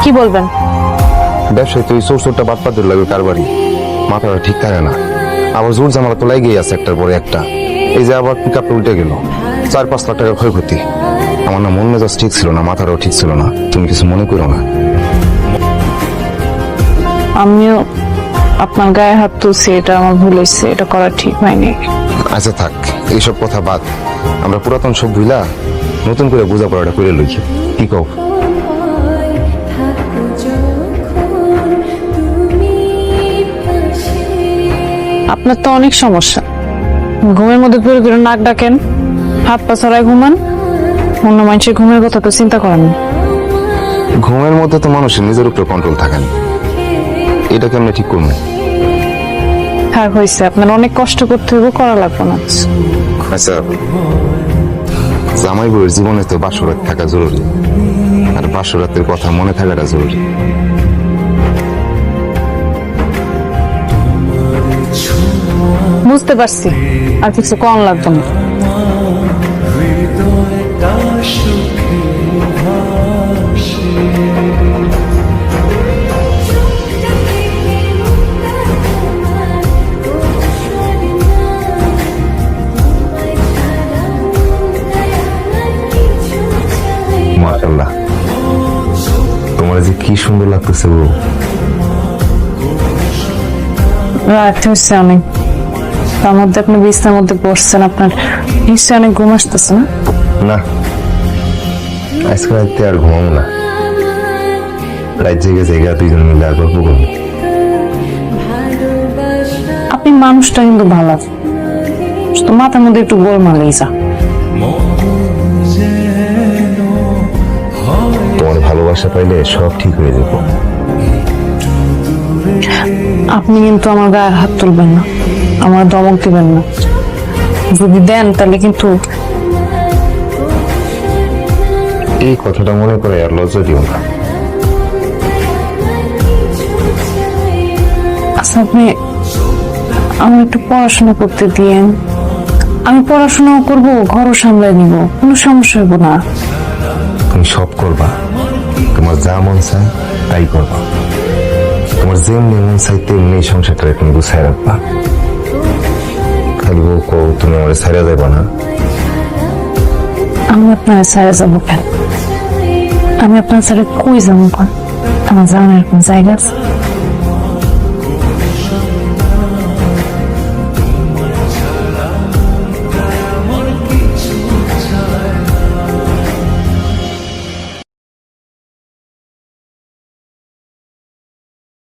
কি বলবেন? ব্যবসায় তো এই চোরটা বাটপাদের লাগে কারবারি, মাথাটা ঠিক থাকে না। আবার জোর জামালা তো লাগেই আছে একটার পরে একটা। এই যে আবার পিক আপটা উল্টে গেল, 4-5 লাখ টাকার ক্ষয়ক্ষতি। আমার না মন মেজাজ ঠিক ছিল না, মাথাটাও ঠিক ছিল না। তুমি কিছু মনে করো না। আমিও আপনার গায়ে হাত তুলছি, এটা আমার ভুল হয়েছে, এটা করা ঠিক হয়নি। আচ্ছা থাক, এইসব কথা বাদ। আমরা পুরাতন সব ভুইলা নতুন করে বোঝাপড়াটা করে লই, কি কও? আপনার তো অনেক সমস্যা। ঘুমের মধ্যে পড়ে পড়ে নাক ডাকেন, হাত পা ছড়ায় ঘুমান, অন্য মানুষের ঘুমের কথা তো চিন্তা করেন না। ঘুমের মধ্যে তো মানুষের নিজের উপরে কন্ট্রোল থাকে না, এটা কেমনে ঠিক করবো? থাক হয়েছে, আপনার অনেক কষ্ট করতে হবে, করা লাগবে না। আচ্ছা, জামাই বউয়ের জীবনে তো বাসরাত থাকা জরুরি, আর বাসরাতের কথা মনে থাকাটা জরুরি। বুঝতে পারছি, আর কিছু কম লাগবে না। মাশাআল্লাহ, তোমার যে কি সুন্দর লাগতেছে বউ। রাত হচ্ছে অনেক, তার মধ্যে আপনি বিছানার মধ্যে বসছেন, আপনার নিশ্চয়ই অনেক ঘুম আসতেছে না? না, আজকে রাতে আর ঘুমাবো না। রাত জেগে জেগে দুইজন মিলে আর গল্প করবো। আপনি মানুষটা কিন্তু ভালো, শুধু মাথার মধ্যে একটু গোলমালেই যা। তোমার ভালোবাসা পাইলে সব ঠিক হয়ে যাব। আপনি কিন্তু আমার গায়ে হাত তুলবেন না, আমার ধমক দিবেন না। যদি দেন তাহলে কিন্তু এই কথাটা মনে করে আর লজ্জা দিও না। আচ্ছা, আপনি আমার একটু পড়াশোনা করতে দিয়েন, আমি পড়াশোনাও করবো, ঘরও সামলাই নিব, কোনো সমস্যা হইব না। তুমি সব করবা, তোমার যা মন চায় তাই করবা। তোমার যেমনি মন চাই তেমনি সংসারটা তুমি গুছাই রাখবা। খালি বউ কও তুমি আমার ছাইরা যাবা না। আমি আপনার ছাড়া যাবো কেন? আমি আপনার ছাড়া কই যাবো? আমার জানার কোন জায়গা আছে?